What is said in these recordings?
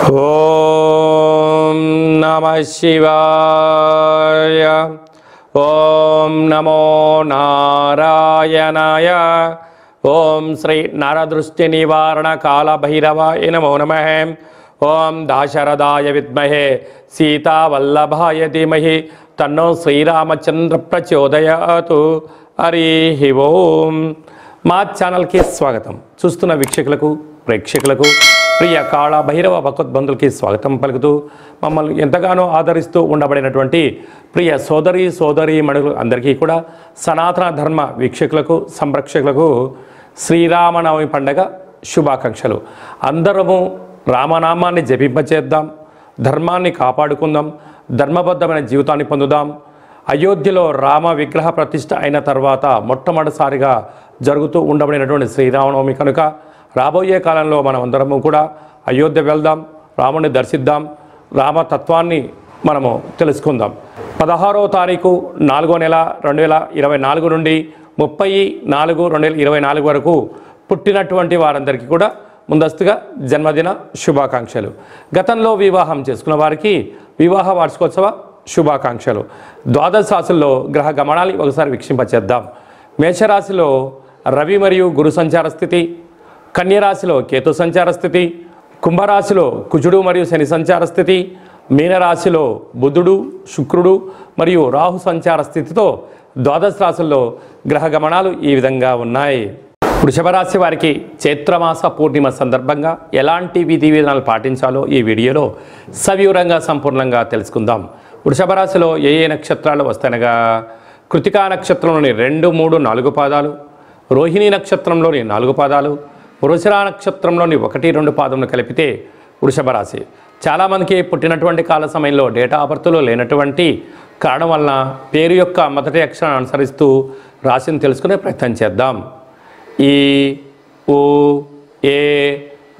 ఓం నమః శివాయ. ఓం నమో నారాయణాయ. ఓం శ్రీ నరదృష్టి నివారణ కాళభైరవాయ నమో నమః. ఓం దాశరథాయ విద్మహే సీతావల్లభాయ ధీమహి తన్నో శ్రీరామచంద్ర ప్రచోదయాతు. హరి ఓం. మా ఛానల్కి స్వాగతం. చూస్తున్న వీక్షకులకు ప్రేక్షకులకు ప్రియ కాళభైరవ భగవద్బంధులకి స్వాగతం పలుకుతూ మమ్మల్ని ఎంతగానో ఆదరిస్తూ ఉండబడినటువంటి ప్రియ సోదరీ మణులు అందరికీ కూడా సనాతన ధర్మ వీక్షకులకు సంరక్షకులకు శ్రీరామనవమి పండగ శుభాకాంక్షలు. అందరము రామనామాన్ని జపింపచేద్దాం, ధర్మాన్ని కాపాడుకుందాం, ధర్మబద్ధమైన జీవితాన్ని పొందుదాం. అయోధ్యలో రామ విగ్రహ ప్రతిష్ఠ అయిన తర్వాత మొట్టమొదటిసారిగా జరుగుతూ ఉండబడినటువంటి శ్రీరామనవమి కనుక రాబోయే కాలంలో మనం అందరము కూడా అయోధ్య వెళ్దాం, రాముని దర్శిద్దాం, రామతత్వాన్ని మనము తెలుసుకుందాం. 16వ తారీఖు 4వ నెల 2024 నుండి 30/4/2024 వరకు పుట్టినటువంటి వారందరికీ కూడా ముందస్తుగా జన్మదిన శుభాకాంక్షలు. గతంలో వివాహం చేసుకున్న వారికి వివాహ వార్షికోత్సవ శుభాకాంక్షలు. ద్వాదశ రాశుల్లో గ్రహ గమనాన్ని ఒకసారి వీక్షింపచేద్దాం. మేషరాశిలో రవి మరియు గురు సంచార స్థితి, కన్యరాశిలో కేతు సంచార స్థితి, కుంభరాశిలో కుజుడు మరియు శని సంచార స్థితి, మీనరాశిలో బుధుడు శుక్రుడు మరియు రాహు సంచార స్థితితో ద్వాదశ రాశుల్లో గ్రహ గమనాలు ఈ విధంగా ఉన్నాయి. వృషభ రాశి వారికి చైత్రమాస పూర్ణిమ సందర్భంగా ఎలాంటి విధి విధానాలు పాటించాలో ఈ వీడియోలో సవివరంగా సంపూర్ణంగా తెలుసుకుందాం. వృషభ రాశిలో ఏ నక్షత్రాలు వస్తాయనగా కృతికా నక్షత్రంలోని 2, 3, 4 పాదాలు, రోహిణీ నక్షత్రంలోని 4 పాదాలు, వృషరా నక్షత్రంలోని 1, 2 పాదములు కలిపితే వృషభ రాశి. చాలామందికి పుట్టినటువంటి కాల సమయంలో డేటా ఆఫ్ బర్త్లో లేనటువంటి కారణం వలన పేరు యొక్క మొదటి అక్షరాన్ని అనుసరిస్తూ రాశిని తెలుసుకునే ప్రయత్నం చేద్దాం. ఈ, ఉ, ఏ,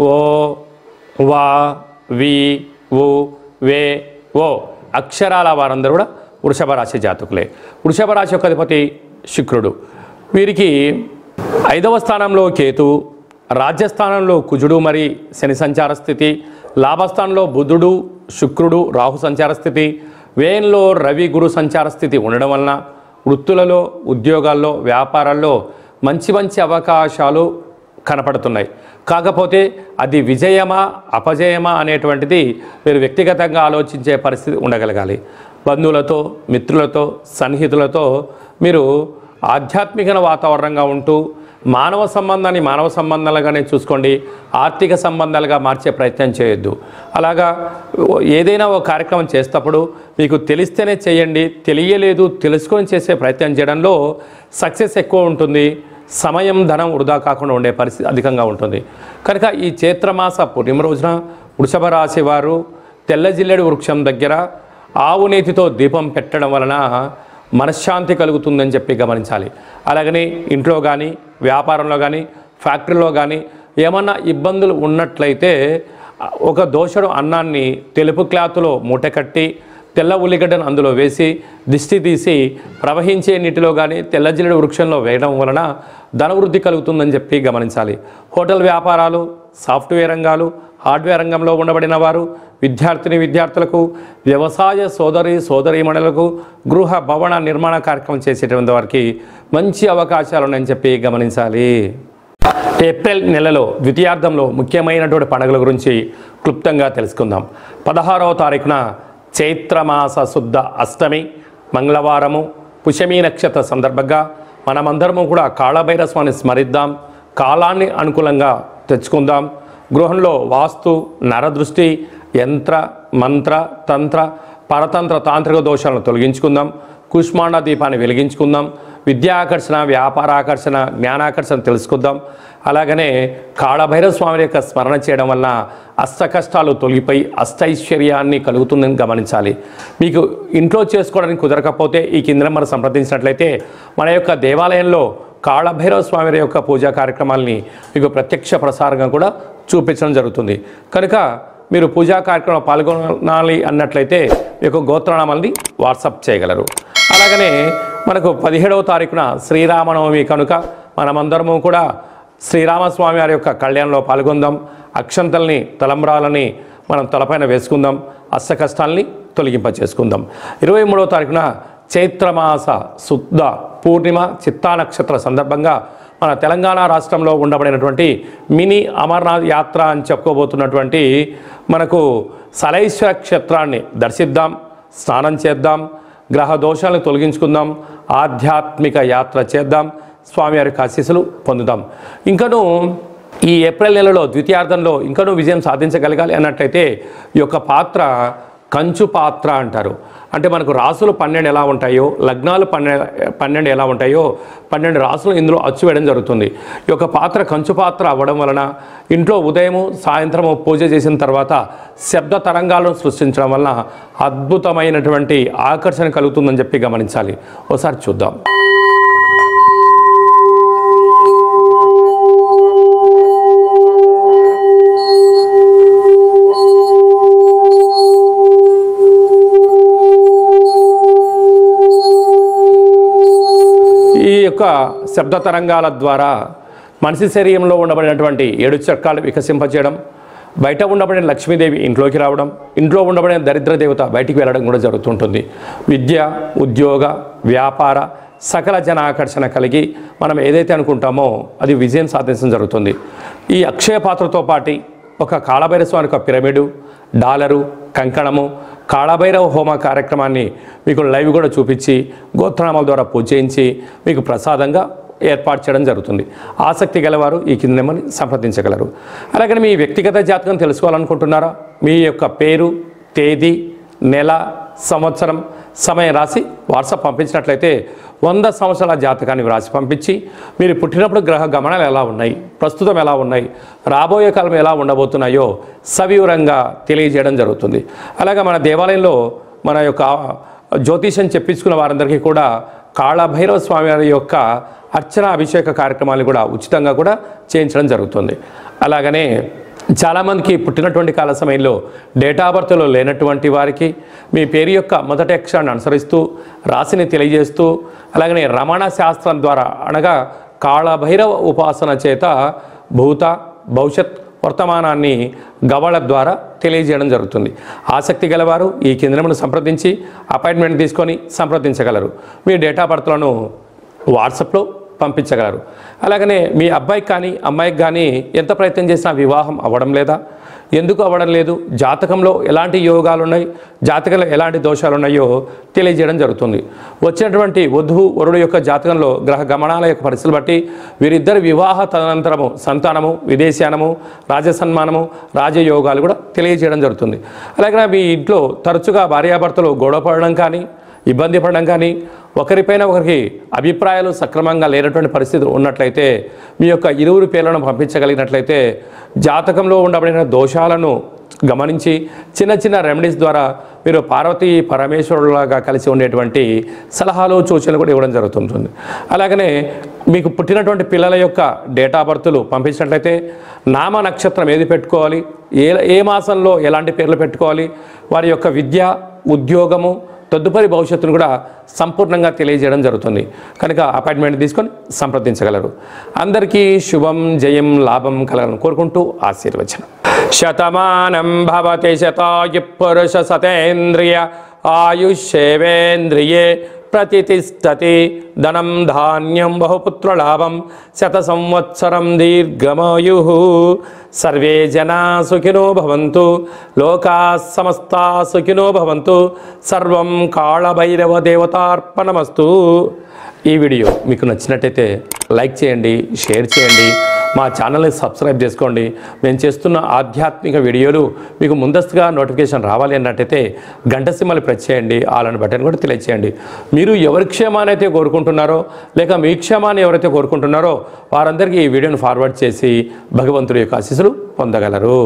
ఓ, వా, వి, ఉ, వే, ఓ అక్షరాల వారందరూ కూడా వృషభ రాశి జాతకులే. వృషభ రాశి యొక్క అధిపతి శుక్రుడు. వీరికి 5వ స్థానంలో కేతు, రాజ్యస్థానంలో కుజుడు మరి శని సంచార స్థితి, లాభస్థానంలో బుధుడు శుక్రుడు రాహు సంచార స్థితి, వ్యయంలో రవి గురు సంచార స్థితి ఉండడం వలన వృత్తులలో ఉద్యోగాల్లో వ్యాపారాల్లో మంచి మంచి అవకాశాలు కనపడుతున్నాయి. కాకపోతే అది విజయమా అపజయమా అనేటువంటిది మీరు వ్యక్తిగతంగా ఆలోచించే పరిస్థితి ఉండగలగాలి. బంధువులతో మిత్రులతో సన్నిహితులతో మీరు ఆధ్యాత్మిక వాతావరణంగా ఉంటూ మానవ సంబంధాన్ని మానవ సంబంధాలుగానే చూసుకోండి, ఆర్థిక సంబంధాలుగా మార్చే ప్రయత్నం చేయొద్దు. అలాగా ఏదైనా ఒక కార్యక్రమం చేసేటప్పుడు మీకు తెలిస్తేనే చేయండి, తెలియలేదు తెలుసుకొని చేసే ప్రయత్నం చేయడంలో సక్సెస్ ఎక్కువ ఉంటుంది. సమయం ధనం వృధా కాకుండా ఉండే పరిస్థితి అధికంగా ఉంటుంది. కనుక ఈ చైత్రమాస పూర్ణిమ రోజున వృషభ రాశి వారు తెల్ల జిల్లేడు వృక్షం దగ్గర ఆవు నేతితో దీపం పెట్టడం వలన మనశ్శాంతి కలుగుతుందని చెప్పి గమనించాలి. అలాగని ఇంట్లో కానీ వ్యాపారంలో కానీ ఫ్యాక్టరీలో కానీ ఏమన్నా ఇబ్బందులు ఉన్నట్లయితే ఒక దోషడు అన్నాన్ని తెలుపు క్లాత్లో మూట కట్టి తెల్ల ఉల్లిగడ్డను అందులో వేసి దిష్టి తీసి ప్రవహించే నీటిలో కానీ తెల్ల జిల్లేడు వృక్షంలో వేయడం వలన ధనవృద్ధి కలుగుతుందని చెప్పి గమనించాలి. హోటల్ వ్యాపారాలు, సాఫ్ట్వేర్ రంగాలు, హార్డ్వేర్ రంగంలో ఉండబడిన వారు, విద్యార్థులకు, వ్యవసాయ సోదరీమణులకు, గృహ భవన నిర్మాణ కార్యక్రమం చేసేటువంటి వారికి మంచి అవకాశాలు ఉన్నాయని చెప్పి గమనించాలి. ఏప్రిల్ నెలలో ద్వితీయార్థంలో ముఖ్యమైనటువంటి పండుగల గురించి క్లుప్తంగా తెలుసుకుందాం. 16వ తారీఖున చైత్రమాస శుద్ధ అష్టమి మంగళవారము పుష్యమీ నక్షత్ర సందర్భంగా మనమందరము కూడా కాళభైరవ స్వామిని స్మరిద్దాం, కాలాన్ని అనుకూలంగా తెచ్చుకుందాం. గృహంలో వాస్తు నరదృష్టి యంత్ర మంత్ర తంత్ర పరతంత్ర తాంత్రిక దోషాలను తొలగించుకుందాం. కుష్మాండ దీపాన్ని వెలిగించుకుందాం. విద్యాకర్షణ, వ్యాపారాకర్షణ, జ్ఞానాకర్షణ తెలుసుకుందాం. అలాగనే కాళభైరవ స్వామి యొక్క స్మరణ చేయడం వలన అష్ట కష్టాలు తొలగిపోయి అష్టైశ్వర్యాన్ని కలుగుతుందని గమనించాలి. మీకు ఇంట్లో చేసుకోవడానికి కుదరకపోతే ఈ కింద మనం సంప్రదించినట్లయితే మన యొక్క దేవాలయంలో కాళభైరవ స్వామి యొక్క పూజా కార్యక్రమాలని మీకు ప్రత్యక్ష ప్రసారంగా కూడా చూపించడం జరుగుతుంది. కనుక మీరు పూజా కార్యక్రమంలో పాల్గొనాలి అన్నట్లయితే మీ యొక్క గోత్రనామాలని వాట్సాప్ చేయగలరు. అలాగనే మనకు 17వ తారీఖున శ్రీరామనవమి కనుక మనమందరము కూడా శ్రీరామస్వామి వారి యొక్క కళ్యాణంలో పాల్గొందాం. అక్షంతల్ని తలంబ్రాలని మనం తలపైన వేసుకుందాం, అష్ట కష్టాలని తొలగింప చేసుకుందాం. 23వ తారీఖున చైత్రమాస శుద్ధ పూర్ణిమ చిత్తా నక్షత్ర సందర్భంగా మన తెలంగాణ రాష్ట్రంలో ఉండబడినటువంటి మినీ అమర్నాథ్ యాత్ర అని చెప్పుకోబోతున్నటువంటి మనకు సలైశ్వర క్షేత్రాన్ని దర్శిద్దాం, స్నానం చేద్దాం, గ్రహ దోషాలను తొలగించుకుందాం, ఆధ్యాత్మిక యాత్ర చేద్దాం, స్వామివారి ఆశీస్సులు పొందుదాం. ఇంకనూ ఈ ఏప్రిల్ నెలలో ద్వితీయార్థంలో ఇంకనూ విజయం సాధించగలగాలి అన్నట్లయితే ఈ యొక్క పాత్ర కంచు పాత్ర అంటారు. అంటే మనకు రాసులు 12 ఎలా ఉంటాయో, లగ్నాలు 12 ఎలా ఉంటాయో 12 రాసులు ఇందులో అచ్చు వేయడం జరుగుతుంది. ఈ యొక్క పాత్ర కంచు పాత్ర అవ్వడం వలన ఇంట్లో ఉదయము సాయంత్రము పూజ చేసిన తర్వాత శబ్ద తరంగాలను సృష్టించడం వలన అద్భుతమైనటువంటి ఆకర్షణ కలుగుతుందని చెప్పి గమనించాలి. ఒకసారి చూద్దాం. ఈ యొక్క శబ్ద తరంగాల ద్వారా మనిషి శరీరంలో ఉండబడినటువంటి 7 చక్రాలు వికసింపచేయడం, బయట ఉండబడిన లక్ష్మీదేవి ఇంట్లోకి రావడం, ఇంట్లో ఉండబడిన దరిద్ర దేవత బయటికి వెళ్ళడం కూడా జరుగుతుంటుంది. విద్య, ఉద్యోగ, వ్యాపార సకల జన ఆకర్షణ కలిగి మనం ఏదైతే అనుకుంటామో అది విజయం సాధించడం జరుగుతుంది. ఈ అక్షయ పాత్రతో పాటు ఒక కాళభైరవ స్వామి యొక్క పిరమిడు, డాలరు, కంకణము, కాళభైరవ హోమ కార్యక్రమాన్ని మీకు లైవ్ కూడా చూపించి గోత్రనామాల ద్వారా పూజ చేయించి మీకు ప్రసాదంగా ఏర్పాటు చేయడం జరుగుతుంది. ఆసక్తి గలవారు ఈ కింద నెంబర్ని సంప్రదించగలరు. అలాగే మీ వ్యక్తిగత జాతకం తెలుసుకోవాలనుకుంటున్నారా? మీ యొక్క పేరు, తేదీ, నెల, సంవత్సరం, సమయం రాసి వాట్సాప్ పంపించినట్లయితే 100 సంవత్సరాల జాతకాన్ని వ్రాసి పంపించి మీరు పుట్టినప్పుడు గ్రహ గమనాలు ఎలా ఉన్నాయి, ప్రస్తుతం ఎలా ఉన్నాయి, రాబోయే కాలం ఎలా ఉండబోతున్నాయో సవివరంగా తెలియజేయడం జరుగుతుంది. అలాగే మన దేవాలయంలో మన యొక్క జ్యోతిషం చెప్పించుకున్న వారందరికీ కూడా కాళభైరవ స్వామి వారి యొక్క అర్చన అభిషేక కార్యక్రమాలు కూడా ఉచితంగా కూడా చేయించడం జరుగుతుంది. అలాగనే చాలామందికి పుట్టినటువంటి కాల సమయంలో డేటా ఆఫ్ బర్త్లో లేనటువంటి వారికి మీ పేరు యొక్క మొదటి అక్షరాన్ని అనుసరిస్తూ రాశిని తెలియజేస్తూ అలాగనే రమణ శాస్త్రం ద్వారా అనగా కాళభైరవ ఉపాసన చేత భూత భవిష్యత్ వర్తమానాన్ని గవళ ద్వారా తెలియజేయడం జరుగుతుంది. ఆసక్తి గలవారు ఈ కేంద్రమును సంప్రదించి అపాయింట్మెంట్ తీసుకొని సంప్రదించగలరు. మీ డేటా ఆఫ్ బర్త్లను వాట్సాప్లో పంపించగలరు. అలాగనే మీ అబ్బాయికి కానీ అమ్మాయికి కానీ ఎంత ప్రయత్నం చేసినా వివాహం అవ్వడం లేదా, ఎందుకు అవ్వడం లేదు, జాతకంలో ఎలాంటి యోగాలు ఉన్నాయి, జాతకంలో ఎలాంటి దోషాలు ఉన్నాయో తెలియజేయడం జరుగుతుంది. వచ్చినటువంటి వధువు వరుడు యొక్క జాతకంలో గ్రహ గమనాల యొక్క పరిస్థితులు బట్టి వీరిద్దరి వివాహ తదనంతరము సంతానము, విదేశానము, రాజసన్మానము, రాజయోగాలు కూడా తెలియజేయడం జరుగుతుంది. అలాగే మీ ఇంట్లో తరచుగా భార్యాభర్తలు గొడవ పడడం కానీ, ఇబ్బంది పడడం కానీ, ఒకరిపైన ఒకరికి అభిప్రాయాలు సక్రమంగా లేనటువంటి పరిస్థితి ఉన్నట్లయితే మీ యొక్క ఇరువురు పేర్లను పంపించగలిగినట్లయితే జాతకంలో ఉండబడిన దోషాలను గమనించి చిన్న చిన్న రెమెడీస్ ద్వారా మీరు పార్వతీ పరమేశ్వరులాగా కలిసి ఉండేటువంటి సలహాలు సూచనలు కూడా ఇవ్వడం జరుగుతుంటుంది. అలాగనే మీకు పుట్టినటువంటి పిల్లల యొక్క డేటా ఆఫ్ బర్త్లు పంపించినట్లయితే నామ నక్షత్రం ఏది పెట్టుకోవాలి, ఏ మాసంలో ఎలాంటి పేర్లు పెట్టుకోవాలి, వారి యొక్క విద్య, ఉద్యోగము, తదుపరి భవిష్యత్తును కూడా సంపూర్ణంగా తెలియజేయడం జరుగుతుంది. కనుక అపాయింట్మెంట్ తీసుకొని సంప్రదించగలరు. అందరికీ శుభం, జయం, లాభం కలగాలని కోరుకుంటూ ఆశీర్వచనం. శతమానం భవతి శతాయు పురుష సతేంద్రియ ఆయుష్యేవేంద్రియే ప్రతిష్టతి ధనం ధాన్యం బహుపుత్రలాభం శత సంవత్సరం దీర్ఘమాయు. సర్వే జనా సుఖినో భవంతు, లోకా సమస్తా సుఖినో భవంతు. సర్వం కాళభైరవ దేవతార్పణమస్తు. ఈ వీడియో మీకు నచ్చినట్టయితే లైక్ చేయండి, షేర్ చేయండి, మా ఛానల్ని సబ్స్క్రైబ్ చేసుకోండి. మేము చేస్తున్న ఆధ్యాత్మిక వీడియోలు మీకు ముందస్తుగా నోటిఫికేషన్ రావాలి అన్నట్టయితే గంట సింబల్ ప్రెస్ చేయండి, ఆల్ అనే బటన్ కూడా తెలియచేయండి. మీరు ఎవరి క్షేమాన్ని అయితే కోరుకుంటున్నారో లేక మీ క్షేమాన్ని ఎవరైతే కోరుకుంటున్నారో వారందరికీ ఈ వీడియోను ఫార్వర్డ్ చేసి భగవంతుడి యొక్క ఆశీస్సులు పొందగలరు.